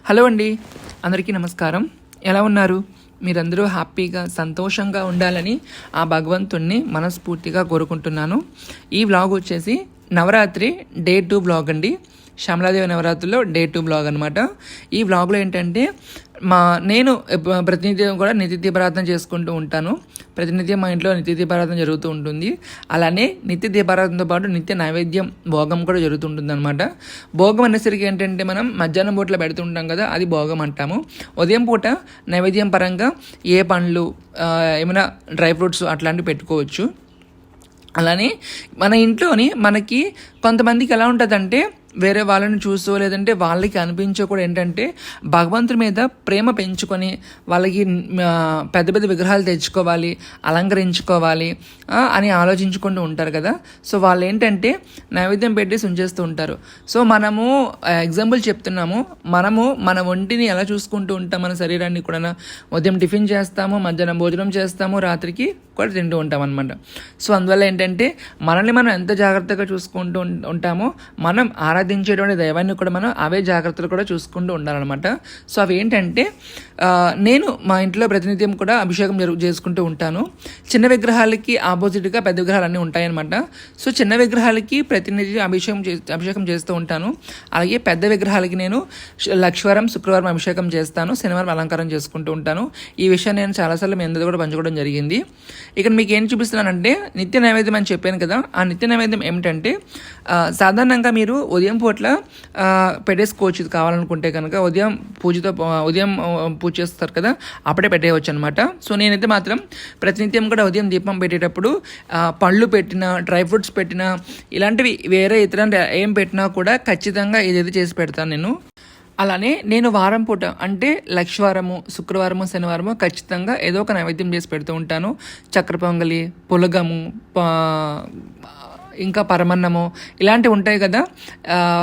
Hello అండి, అందరికీ నమస్కారం. ఎలా ఉన్నారు? మీరందరూ హ్యాపీగా సంతోషంగా ఉండాలని ఆ భగవంతుణ్ణి మనస్ఫూర్తిగా కోరుకుంటున్నాను. ఈ వ్లాగ్ వచ్చేసి నవరాత్రి డే 2 వ్లాగ్ అండి. శ్యామలాదేవి నవరాత్రిలో డే 2 వ్లాగ్ అనమాట. ఈ వ్లాగ్లో ఏంటంటే నేను ప్రతినిత్యం కూడా నిత్య దీపారాధన చేసుకుంటూ ఉంటాను. ప్రతినిత్యం మా ఇంట్లో నిత్య దీపారాధన జరుగుతూ ఉంటుంది. అలానే నిత్య దీపారాధనతో పాటు నిత్య నైవేద్యం భోగం కూడా జరుగుతుంటుంది అనమాట. భోగం అనేసరికి ఏంటంటే మనం మధ్యాహ్నం పూటలో పెడుతుంటాం కదా, అది భోగం అంటాము. ఉదయం పూట నైవేద్యం పరంగా ఏ పండ్లు ఏమైనా డ్రై ఫ్రూట్స్ అట్లాంటివి పెట్టుకోవచ్చు. అలానే మన ఇంట్లోని మనకి కొంతమందికి ఎలా ఉంటుందంటే వేరే వాళ్ళని చూసో లేదంటే వాళ్ళకి అనిపించో కూడా ఏంటంటే భగవంతుడి మీద ప్రేమ పెంచుకొని వాళ్ళకి పెద్ద పెద్ద విగ్రహాలు తెచ్చుకోవాలి, అలంకరించుకోవాలి అని ఆలోచించుకుంటూ ఉంటారు కదా. సో వాళ్ళు ఏంటంటే నైవేద్యం పెట్టేసి ఉంచేస్తూ ఉంటారు. సో మనము ఎగ్జాంపుల్ చెప్తున్నాము, మనము మన ఒంటిని ఎలా చూసుకుంటూ ఉంటాం, మన శరీరాన్ని కూడా ఉదయం టిఫిన్ చేస్తాము, మధ్యాహ్నం భోజనం చేస్తాము, రాత్రికి కూడా తింటూ ఉంటాం అనమాట. సో అందువల్ల ఏంటంటే మనల్ని మనం ఎంత జాగ్రత్తగా చూసుకుంటూ ఉంటామో మనం ఆరాధించేటువంటి దైవాన్ని కూడా మనం అవే జాగ్రత్తలు కూడా చూసుకుంటూ ఉండాలన్నమాట. సో అవి ఏంటంటే నేను మా ఇంట్లో ప్రతినిత్యం కూడా అభిషేకం చేసుకుంటూ ఉంటాను. చిన్న విగ్రహాలకి ఆపోజిట్గా పెద్ద విగ్రహాలు అన్నీ ఉంటాయన్నమాట. సో చిన్న విగ్రహాలకి ప్రతినిత్యం అభిషేకం చేస్తూ ఉంటాను. అలాగే పెద్ద విగ్రహాలకి నేను లక్ష్వారం శుక్రవారం అభిషేకం చేస్తాను, శనివారం అలంకారం చేసుకుంటూ ఉంటాను. ఈ విషయాన్ని నేను చాలాసార్లు మీ అందరూ కూడా పంచుకోవడం జరిగింది. ఇక్కడ మీకు ఏం చూపిస్తున్నానంటే నిత్య నైవేద్యం అని చెప్పాను కదా. ఆ నిత్య నైవేద్యం ఏమిటంటే సాధారణంగా మీరు ఉదయం పూట్ల పెట్టేసుకోవచ్చు. ఇది కావాలనుకుంటే కనుక ఉదయం పూజ చేస్తారు కదా, అప్పుడే పెట్టేయవచ్చు అనమాట. సో నేనైతే మాత్రం ప్రతినిత్యం కూడా ఉదయం దీపం పెట్టేటప్పుడు పళ్ళు పెట్టినా, డ్రై ఫ్రూట్స్ పెట్టినా, ఇలాంటివి వేరే ఇతర ఏం పెట్టినా కూడా ఖచ్చితంగా ఇదైతే చేసి పెడతాను నేను. అలానే నేను వారం పూట అంటే లక్షవారము, శుక్రవారము, శనివారము ఖచ్చితంగా ఏదో ఒక నైవేద్యం చేసి పెడుతూ ఉంటాను. చక్కెర పొంగలి, పులగము, ఇంకా పరమన్నము ఇలాంటివి ఉంటాయి కదా,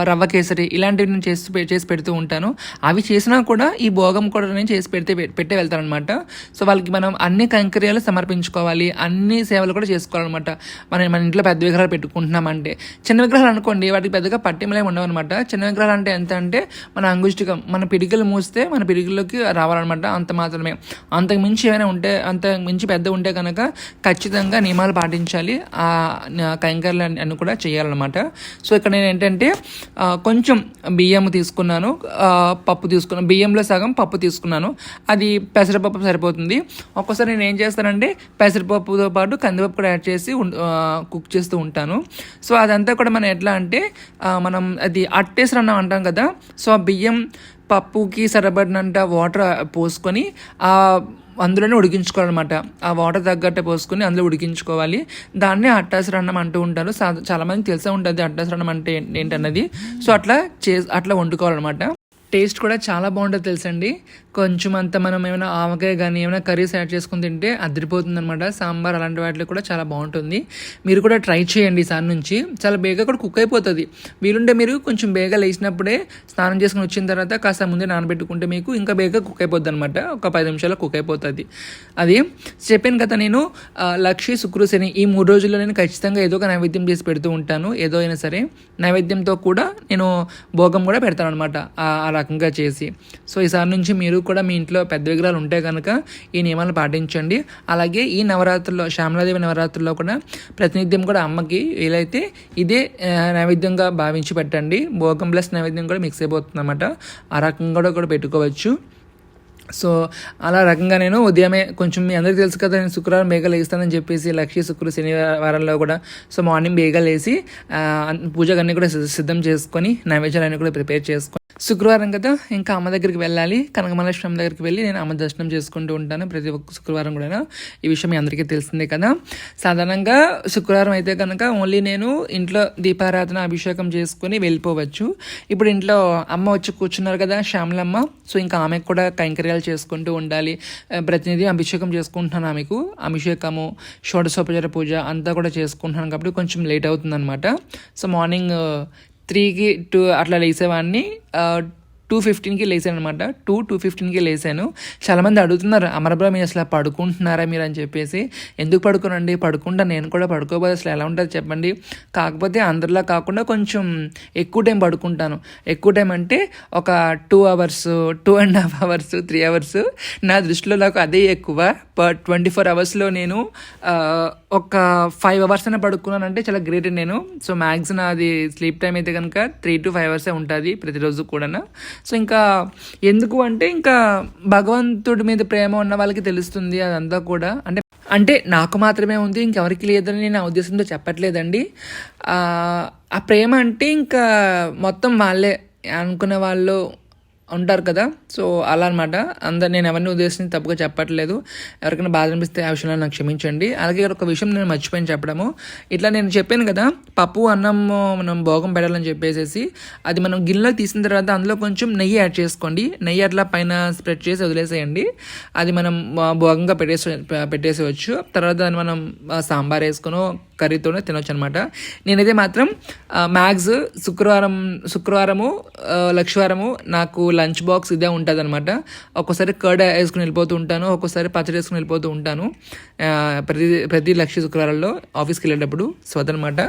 రవ్వ కేసరి ఇలాంటివి నేను చేసి పెడుతూ ఉంటాను. అవి చేసినా కూడా ఈ భోగం కూడా నేను చేసి పెట్టే వెళ్తాను అనమాట. సో వాళ్ళకి మనం అన్ని కైంకర్యాలు సమర్పించుకోవాలి, అన్ని సేవలు కూడా చేసుకోవాలన్నమాట. మన ఇంట్లో పెద్ద విగ్రహాలు పెట్టుకుంటున్నామంటే, చిన్న విగ్రహాలు అనుకోండి వాటికి పెద్దగా పట్టిమలే ఉండవు అనమాట. చిన్న విగ్రహాలు అంటే ఎంత అంటే మన అంగుష్టికం, మన పిడికలు మూస్తే మన పిడికల్లోకి రావాలన్నమాట, అంత మాత్రమే. అంతకు మించి ఏమైనా ఉంటే, అంతకు మించి పెద్ద ఉంటే కనుక ఖచ్చితంగా నియమాలు పాటించాలి, ఆ కైంకర్యాలు అన్ని కూడా చేయాలన్నమాట. సో ఇక్కడ నేను ఏంటంటే కొంచెం బియ్యం తీసుకున్నాను, పప్పు తీసుకున్నాను, బియ్యంలో సగం పప్పు తీసుకున్నాను. అది పెసరపప్పు సరిపోతుంది. ఒక్కోసారి నేను ఏం చేస్తానంటే పెసరపప్పుతో పాటు కందిపప్పు కూడా యాడ్ చేసి కుక్ చేస్తూ ఉంటాను. సో అదంతా కూడా మనం ఎట్లా అంటే మనం అది అట్టేసి అన్నం అంటాం కదా. సో ఆ బియ్యం పప్పుకి సరిపడినంత వాటర్ పోసుకొని అందులోనే ఉడికించుకోవాలన్నమాట. ఆ వాటర్ తగ్గట్టు పోసుకొని అందులో ఉడికించుకోవాలి. దాన్ని అట్టాసర అన్నం అంటూ ఉంటారు. చాలామందికి తెలిసే ఉంటుంది అట్టాసర అన్నం అంటే ఏంటన్నది. సో అట్లా వండుకోవాలన్నమాట. టేస్ట్ కూడా చాలా బాగుంటుంది తెలుసండి. కొంచెం అంత మనం ఏమైనా ఆవకాయ కానీ ఏమైనా కర్రీస్ యాడ్ చేసుకుని తింటే అదిరిపోతుంది అనమాట. సాంబార్ అలాంటి వాటిలో కూడా చాలా బాగుంటుంది. మీరు కూడా ట్రై చేయండి. ఈసారి నుంచి చాలా బేగా కూడా కుక్ అయిపోతుంది. వీలుంటే మీరు కొంచెం బేగా లేచినప్పుడే స్నానం చేసుకుని వచ్చిన తర్వాత కాస్త ముందే నానబెట్టుకుంటే మీకు ఇంకా బేగా కుక్ అయిపోద్ది అనమాట. ఒక 10 నిమిషాల్లో కుక్ అయిపోతుంది. అది చెప్పాను కదా, నేను లక్ష్మీ, శుక్ర, శని ఈ 3 రోజుల్లో నేను ఖచ్చితంగా ఏదో ఒక నైవేద్యం చేసి పెడుతూ ఉంటాను. ఏదో అయినా సరే నైవేద్యంతో కూడా నేను భోగం కూడా పెడతాను అనమాట, ఆ రకంగా చేసి. సో ఈసారి నుంచి మీరు కూడా మీ ఇంట్లో పెద్ద విగ్రహాలు ఉంటే కనుక ఈ నియమాలు పాటించండి. అలాగే ఈ నవరాత్రుల్లో, శ్యామలాదేవి నవరాత్రుల్లో కూడా ప్రతినిత్యం కూడా అమ్మకి వీలైతే ఇదే నైవేద్యంగా భావించి పెట్టండి. భోగం ప్లస్ నైవేద్యం కూడా మిక్స్ అయిపోతుంది అన్నమాట. ఆ రకంగా కూడా పెట్టుకోవచ్చు. సో అలా రకంగా నేను ఉదయమే కొంచెం, మీ అందరికీ తెలుసు కదా, నేను శుక్రవారం బేగా లేస్తానని చెప్పేసి లక్ష్మీ, శుక్ర, శనివారంలో కూడా సో మార్నింగ్ బేగా లేసి పూజలన్నీ కూడా సిద్ధం చేసుకొని నైవేద్యాలన్నీ కూడా ప్రిపేర్ చేసుకొని, శుక్రవారం కదా ఇంకా అమ్మ దగ్గరికి వెళ్ళాలి, కనకమహాలక్ష్మి దగ్గరికి వెళ్ళి నేను అమ్మ దర్శనం చేసుకుంటూ ఉంటాను ప్రతి ఒక్క శుక్రవారం కూడా. ఈ విషయం మీ అందరికీ తెలిసిందే కదా. సాధారణంగా శుక్రవారం అయితే కనుక ఓన్లీ నేను ఇంట్లో దీపారాధన అభిషేకం చేసుకొని వెళ్ళిపోవచ్చు. ఇప్పుడు ఇంట్లో అమ్మ వచ్చి కూర్చున్నారు కదా, శ్యామలమ్మ. సో ఇంకా ఆమెకు కూడా కైంకర్యాలు చేసుకుంటూ ఉండాలి. ప్రతినిధి అభిషేకం చేసుకుంటున్నాను. ఆమెకు అభిషేకము, షోడశోపచార పూజ అంతా కూడా చేసుకుంటున్నాను కాబట్టి కొంచెం లేట్ అవుతుంది అనమాట. సో మార్నింగ్ 3కి 2 అట్లా లేసేవాడిని. 2:15కి లేసాను అనమాట. 2:15కి లేసాను. చాలామంది అడుగుతున్నారు, అమరబ్రో మీరు అసలు పడుకుంటున్నారా మీరు అని చెప్పేసి. ఎందుకు పడుకోనండి, పడుకుంటా, నేను కూడా పడుకోబోదు, అసలు ఎలా ఉంటుంది చెప్పండి. కాకపోతే అందరిలా కాకుండా కొంచెం ఎక్కువ టైం పడుకుంటాను. ఎక్కువ టైం అంటే ఒక 2 అవర్స్, 2.5 అవర్స్, 3 అవర్స్. నా దృష్టిలో నాకు అదే ఎక్కువ. 24 అవర్స్లో నేను ఒక 5 అవర్స్ అయినా పడుకున్నానంటే చాలా గ్రేట్ నేను. సో మ్యాక్స్ నాది స్లీప్ టైం అయితే కనుక 3 to 5 అవర్సే ఉంటుంది ప్రతిరోజు కూడా. సో ఇంకా ఎందుకు అంటే ఇంకా భగవంతుడి మీద ప్రేమ ఉన్న వాళ్ళకి తెలుస్తుంది అదంతా కూడా. అంటే నాకు మాత్రమే ఉంది, ఇంకెవరికి లేదని నేను ఆ ఉద్దేశంతో చెప్పట్లేదండి. ఆ ప్రేమ అంటే ఇంకా మొత్తం వాళ్ళే అనుకునే వాళ్ళు ఉంటారు కదా. సో అలా అనమాట. నేను ఎవరిని ఉద్దేశించి తప్పుగా చెప్పట్లేదు. ఎవరికైనా బాధ అనిపిస్తే ఆ విషయంలో నాకు క్షమించండి. అలాగే ఒక విషయం నేను మర్చిపోయిన చెప్పడము. ఇట్లా నేను చెప్పాను కదా, పప్పు అన్నం మనం భోగం పెట్టాలని చెప్పేసి, అది మనం గిన్నెలో తీసిన తర్వాత అందులో కొంచెం నెయ్యి యాడ్ చేసుకోండి. నెయ్యి అట్లా పైన స్ప్రెడ్ చేసి వదిలేసేయండి. అది మనం భోగంగా పెట్టేసేవచ్చు. తర్వాత దాన్ని మనం సాంబార్ వేసుకొని కర్రీతోనే తినొచ్చు అనమాట. నేనైతే మాత్రం మ్యాక్స్ శుక్రవారము లక్షవారము నాకు లంచ్ బాక్స్ ఇదే ఉంటుంది అనమాట. ఒక్కోసారి కర్డ్ వేసుకుని వెళ్ళిపోతూ ఉంటాను, ఒక్కోసారి పచ్చడి వేసుకుని వెళ్ళిపోతూ ఉంటాను ప్రతి శుక్రవారాల్లో ఆఫీస్కి వెళ్ళేటప్పుడు. సో అదనమాట.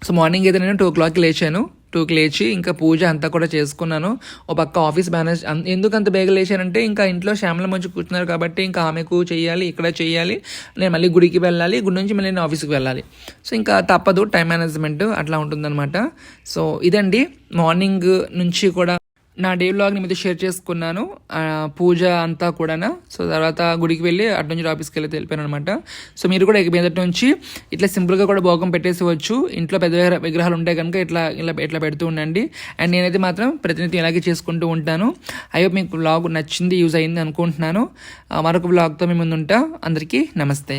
సో మార్నింగ్ అయితే నేను 2 o'clockకి లేచాను. 2కి లేచి ఇంకా పూజ అంతా కూడా చేసుకున్నాను. ఓ పక్క ఆఫీస్ మేనేజ్. ఎందుకు అంత బేగ లేచానంటే ఇంకా ఇంట్లో శ్యామల మంచి కూర్చున్నారు కాబట్టి ఇంకా ఆమెకు చేయాలి, ఇక్కడ చేయాలి, నేను మళ్ళీ గుడికి వెళ్ళాలి, గుడి నుంచి మళ్ళీ నేను ఆఫీస్కి వెళ్ళాలి. సో ఇంకా తప్పదు, టైం మేనేజ్మెంట్ అట్లా ఉంటుందన్నమాట. సో ఇదండి మార్నింగ్ నుంచి కూడా నా డే వ్లాగ్ని మీతో షేర్ చేసుకున్నాను. పూజ అంతా కూడా. సో తర్వాత గుడికి వెళ్ళి అటు నుంచి ఆఫీస్కి వెళ్ళి వెళ్ళిపోయాను అనమాట. సో మీరు కూడా మీదటి నుంచి ఇట్లా సింపుల్గా కూడా భోగం పెట్టేసేవచ్చు. ఇంట్లో పెద్ద విగ్రహాలు ఉంటాయి కనుక ఇట్లా పెడుతూ ఉండండి. అండ్ నేనైతే మాత్రం ప్రతినిత్యం ఇలాగే చేసుకుంటూ ఉంటాను. అయ్యో మీకు వ్లాగ్ నచ్చింది, యూజ్ అయింది అనుకుంటున్నాను. మరొక వ్లాగ్తో మీ ముందు ఉంటా. అందరికీ నమస్తే.